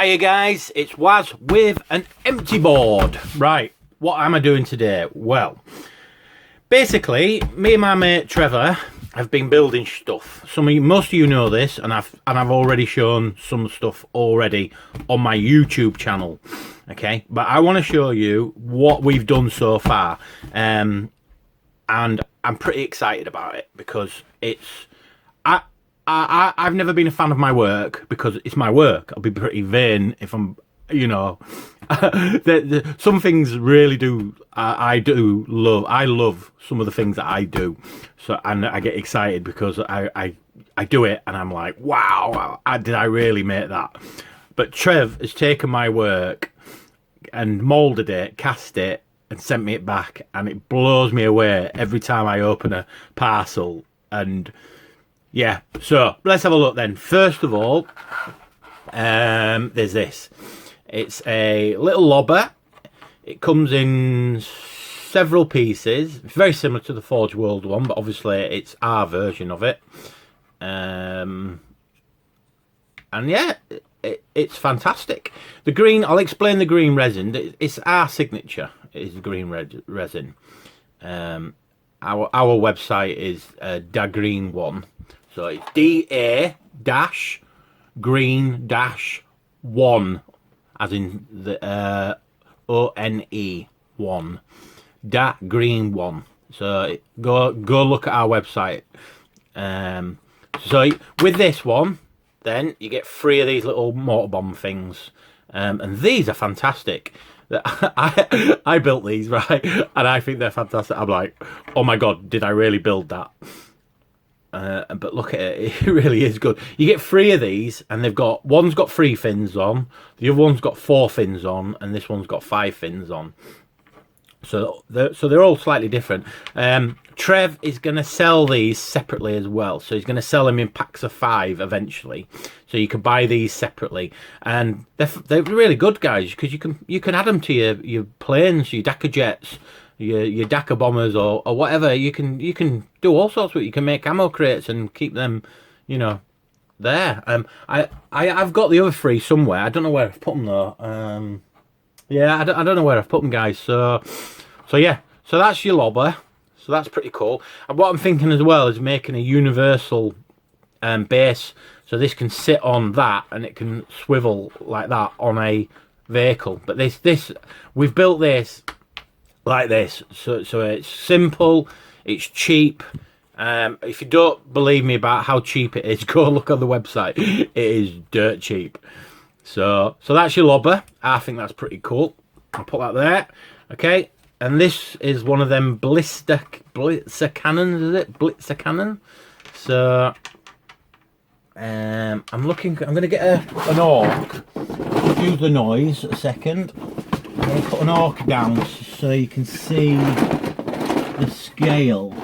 Hiya guys, it's Waz with an empty board. Right, what am I doing today? Well, basically, me and my mate Trevor have been building stuff. Most of you know this, and I've already shown some stuff already on my YouTube channel. Okay, but I want to show you what we've done so far, and I'm pretty excited about it because I've never been a fan of my work because it's my work. I'll be pretty vain if I'm, you know, some things really do. I love some of the things that I do. So, and I get excited because I do it and I'm like, wow, did I really make that? But Trev has taken my work and molded it, cast it and sent me it back. And it blows me away every time I open a parcel. And yeah, so let's have a look then. First of all, there's this. It's a little lobber. It comes in several pieces. It's very similar to the Forge World one, but obviously it's our version of it. And yeah, it's fantastic. The green, I'll explain the green resin. It's our signature. It is the green resin. Our website is Dagreen One. So it's DA-green-1, as in the ONE 1. Dagreen 1. So go look at our website. So with this one, then you get 3 of these little mortar bomb things, and these are fantastic. I built these, right, and I think they're fantastic. I'm like, oh my god, did I really build that? But look at it, it really is good. You get 3 of these, and one's got 3 fins on, the other one's got 4 fins on, and this one's got 5 fins on. So they're all slightly different. Trev is going to sell these separately as well. So he's going to sell them in packs of 5 eventually. So you can buy these separately, and they're really good, guys, because you can add them to your planes, your Dakar jets, your Dakar bombers, or whatever. You can do all sorts with it. You can make ammo crates and keep them, you know, there. I've got the other 3 somewhere. I don't know where I've put them though. Yeah, I don't know where I've put them, guys. So yeah. So that's your lobber. So that's pretty cool. And what I'm thinking as well is making a universal base. So this can sit on that and it can swivel like that on a vehicle. But we've built this like this. So it's simple. It's cheap. If you don't believe me about how cheap it is, go look on the website. It is dirt cheap. So that's your lobber. I think that's pretty cool. I'll put that there. Okay. And this is one of them Blitzer Cannons, is it? Blitzer Cannon. So I'm going to get an orc. Excuse the noise a second. I'm going to put an orc down so you can see the scale.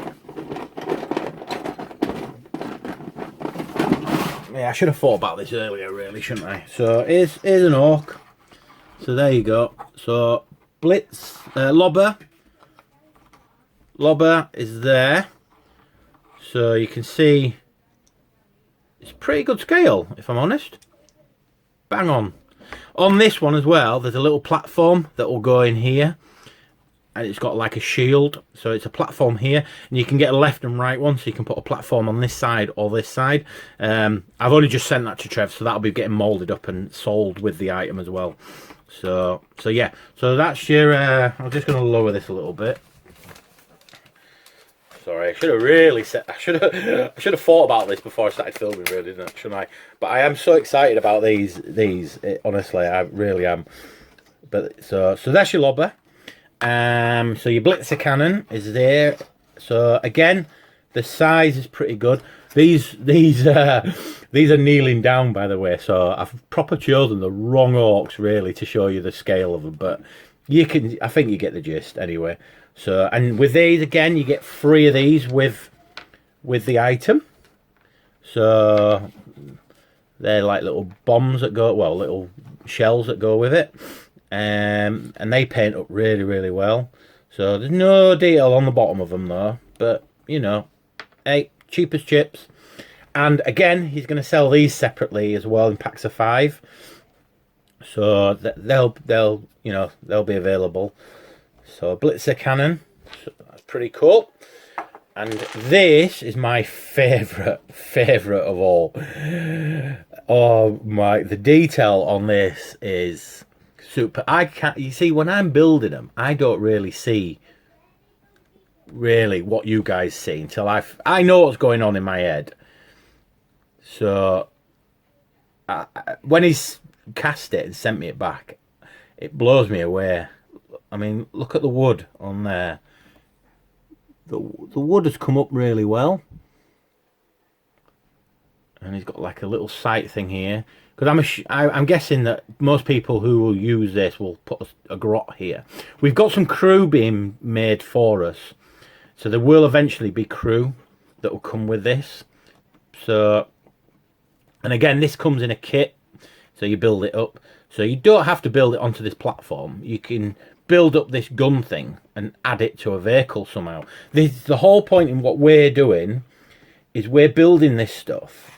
Yeah, I should have thought about this earlier, really, shouldn't I? So here's an orc. So there you go. So lobber is there. So you can see it's pretty good scale, if I'm honest. Bang on. On this one as well, there's a little platform that will go in here. And it's got like a shield, so it's a platform here, and you can get a left and right one, so you can put a platform on this side or this side. I've only just sent that to Trev, so that'll be getting molded up and sold with the item as well. So yeah, so that's your. I'm just going to lower this a little bit. Sorry, I should have really I should have thought about this before I started filming, really, shouldn't I? But I am so excited about these. Honestly, I really am. But so that's your lobber. So your Blitzer Cannon is there. So again, the size is pretty good. These are kneeling down, by the way. So I've proper chosen the wrong orcs, really, to show you the scale of them. But I think you get the gist anyway. So, and with these again, you get 3 of these with the item. So they're like little bombs that go, well, little shells that go with it. And they paint up really, really well. So there's no detail on the bottom of them though, but you know, hey, cheap as chips. And again, he's going to sell these separately as well in packs of 5. so they'll you know, they'll be available. So Blitzer Cannon, so that's pretty cool. And this is my favourite of all. Oh my, the detail on this is super. I can't, you see, when I'm building them, I don't really see really what you guys see until I know what's going on in my head. So when he's cast it and sent me it back, it blows me away. I mean, look at the wood on there. The wood has come up really well, and he's got like a little sight thing here. Because I'm guessing that most people who will use this will put a grot here. We've got some crew being made for us, so there will eventually be crew that will come with this. So, and again, this comes in a kit, so you build it up. So you don't have to build it onto this platform. You can build up this gun thing and add it to a vehicle somehow. The whole point in what we're doing is we're building this stuff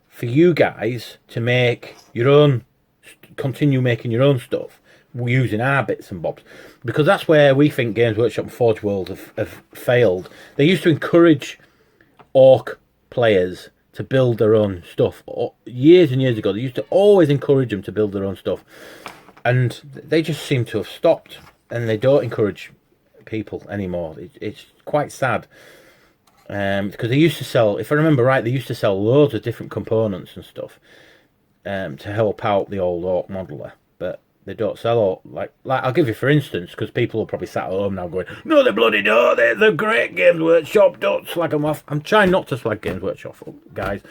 for you guys to make your own, continue making your own stuff using our bits and bobs, because that's where we think Games Workshop and Forge World have failed. They used to encourage orc players to build their own stuff years and years ago. They used to always encourage them to build their own stuff, and they just seem to have stopped, and they don't encourage people anymore. It's quite sad, because they used to sell, if I remember right, they used to sell loads of different components and stuff to help out the old orc modeler, but they don't sell all, like I'll give you for instance, because people are probably sat at home now going, no, they bloody don't, they're great, Games Workshop, don't slag them off. I'm trying not to slag Games Workshop, guys.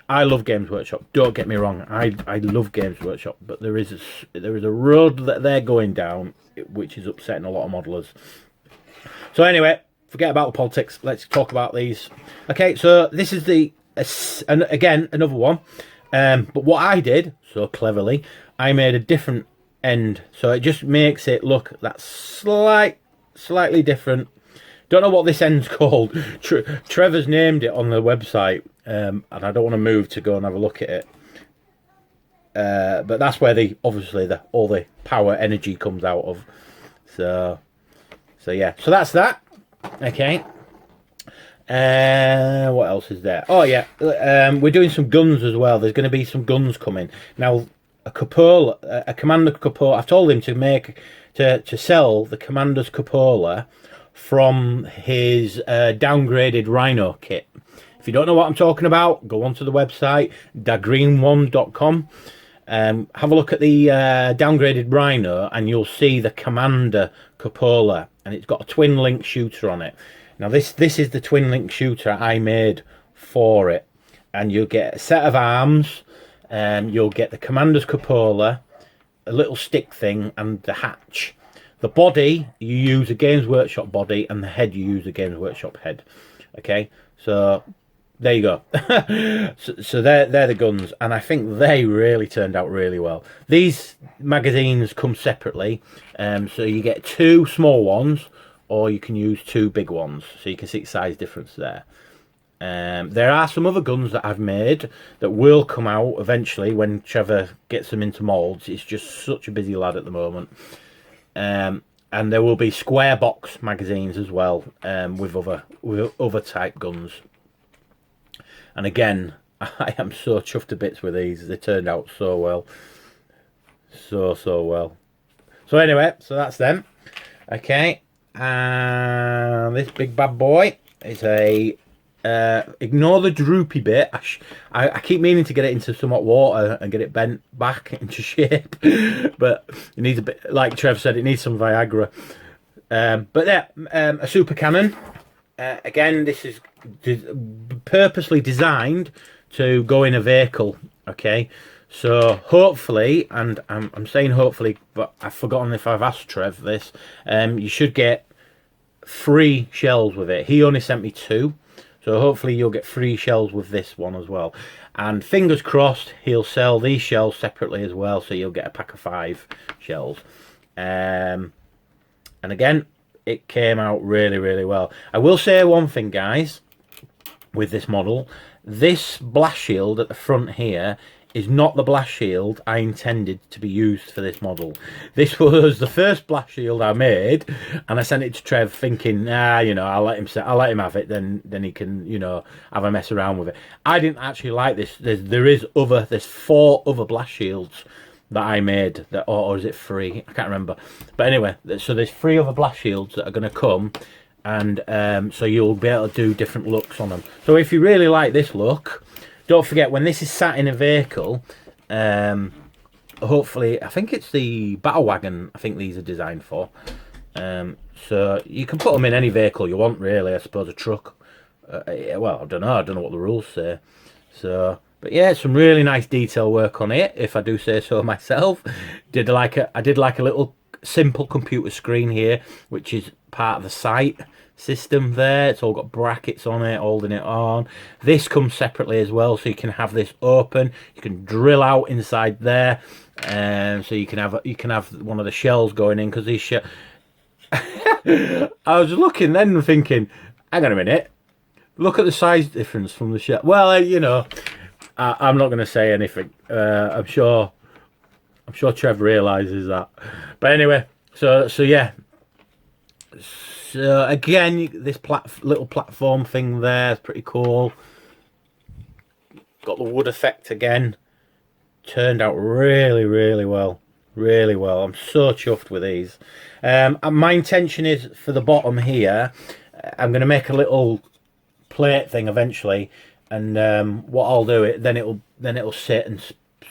I love Games Workshop, don't get me wrong, I love Games Workshop, but there is a road that they're going down which is upsetting a lot of modelers. So anyway, forget about the politics, let's talk about these. Okay, so this is and again, another one, but what I did so cleverly, I made a different end, so it just makes it look that slightly different. Don't know what this end's called. Trevor's named it on the website, and I don't want to move to go and have a look at it, but that's where obviously all the power energy comes out of. So yeah, so that's that. Okay, what else is there? Oh yeah, we're doing some guns as well. There's going to be some guns coming now. A commander cupola. I've told him to sell the commander's cupola from his downgraded Rhino kit. If you don't know what I'm talking about, go onto the website dagreen1.com. Have a look at the downgraded Rhino, and you'll see the commander cupola, and it's got a twin link shooter on it. Now this is the twin link shooter I made for it, and you'll get a set of arms. You'll get the commander's cupola, a little stick thing, and the hatch. The body, you use a Games Workshop body, and the head, you use a Games Workshop head. Okay, so there you go. so they're the guns, and I think they really turned out really well. These magazines come separately, so you get 2 small ones, or you can use 2 big ones, so you can see the size difference there. There are some other guns that I've made that will come out eventually when Trevor gets them into moulds. He's just such a busy lad at the moment. And there will be square box magazines as well, with other type guns. And again, I am so chuffed to bits with these. They turned out so well. So well. So anyway, so that's them. Okay. This big bad boy is a... ignore the droopy bit. I keep meaning to get it into some hot water and get it bent back into shape, but it needs a bit, like Trev said, it needs some Viagra. But yeah, a super cannon. Again, this is purposely designed to go in a vehicle. Okay, so hopefully, and I'm saying hopefully, but I've forgotten if I've asked Trev this. You should get 3 shells with it. He only sent me 2. So hopefully you'll get 3 shells with this one as well. And fingers crossed, he'll sell these shells separately as well, so you'll get a pack of 5 shells. And again, it came out really, really well. I will say one thing, guys, with this model. This blast shield at the front here is not the blast shield I intended to be used for this model. This was the first blast shield I made, and I sent it to Trev thinking, you know, I'll let him have it. Then he can, you know, have a mess around with it. I didn't actually like this. There's 4 other blast shields that I made, that, or is it 3? I can't remember. But anyway, so there's 3 other blast shields that are going to come, and so you'll be able to do different looks on them. So if you really like this look, don't forget, when this is sat in a vehicle, hopefully, I think it's the battle wagon, I think these are designed for. So you can put them in any vehicle you want, really. I suppose a truck. Well, I don't know what the rules say. So, but yeah, some really nice detail work on it, if I do say so myself. I did like a little simple computer screen here, which is part of the sight system there. It's all got brackets on it holding it on. This comes separately as well, so you can have this open. You can drill out inside there, and so you can have one of the shells going in, because these I was looking then and thinking, hang on a minute, look at the size difference from the shell. Well, you know, I'm not going to say anything. I'm sure Trev realizes that. But anyway, so yeah. So again, this little platform thing there is pretty cool. Got the wood effect again. Turned out really, really well. Really well. I'm so chuffed with these. And my intention is, for the bottom here, I'm going to make a little plate thing eventually. And what I'll do, then it'll sit and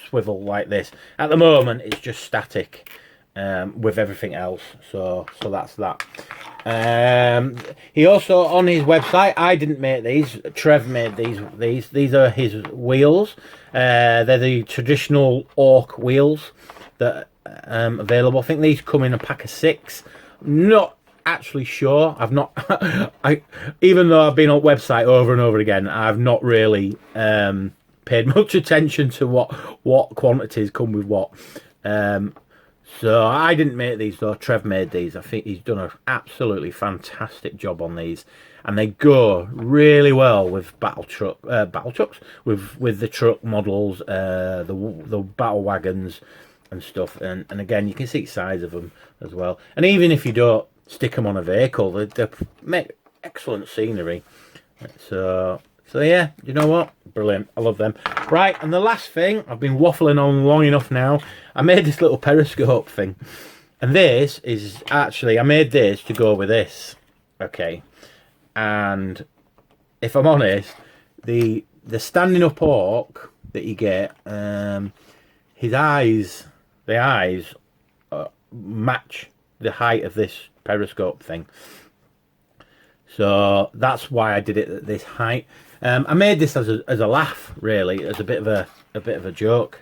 swivel like this. At the moment, it's just static with everything else. So that's that. He also, on his website, I didn't make these, Trev made these are his wheels. They're the traditional orc wheels that available. I think these come in a pack of 6. Not actually sure. I've not even though I've been on website over and over again, I've not really paid much attention to what quantities come with what. So I didn't make these though. Trev made these. I think he's done an absolutely fantastic job on these, and they go really well with battle trucks, with the truck models, the battle wagons and stuff. And again, you can see the size of them as well. And even if you don't stick them on a vehicle, they make excellent scenery. So yeah, you know what? Brilliant. I love them. Right, and the last thing, I've been waffling on long enough now. I made this little periscope thing. And this is actually, I made this to go with this. Okay. And if I'm honest, the standing up orc that you get, his eyes, the eyes match the height of this periscope thing. So that's why I did it at this height. I made this as a laugh, really, as a bit of a joke.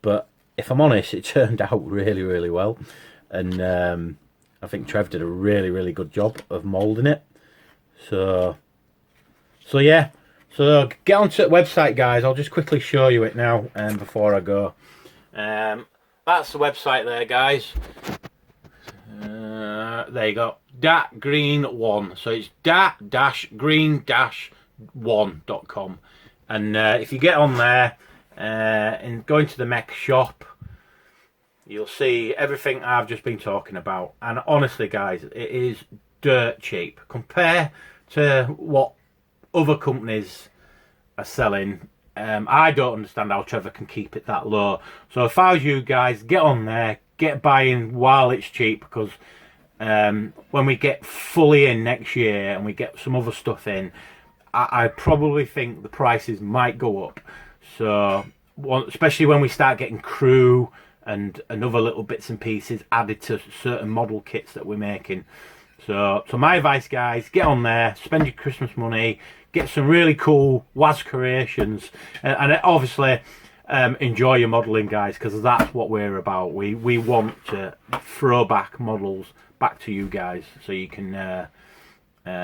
But if I'm honest, it turned out really, really well. And I think Trev did a really, really good job of moulding it. So yeah. So get onto the website, guys. I'll just quickly show you it now before I go. That's the website there, guys. There you go. .green1. So it's -green-1.com. And if you get on there and go into the mech shop, you'll see everything I've just been talking about. And honestly, guys, it is dirt cheap. Compare to what other companies are selling. I don't understand how Trevor can keep it that low. So if I was you guys, get on there, get buying while it's cheap, because when we get fully in next year and we get some other stuff in, I probably think the prices might go up. So especially when we start getting crew and other little bits and pieces added to certain model kits that we're making. So my advice, guys, get on there, spend your Christmas money, get some really cool WAS creations, and obviously enjoy your modelling, guys, because that's what we're about. We want to throw back models back to you guys so you can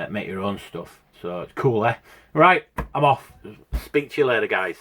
make your own stuff. So it's cool, eh? Right, I'm off. Speak to you later, guys.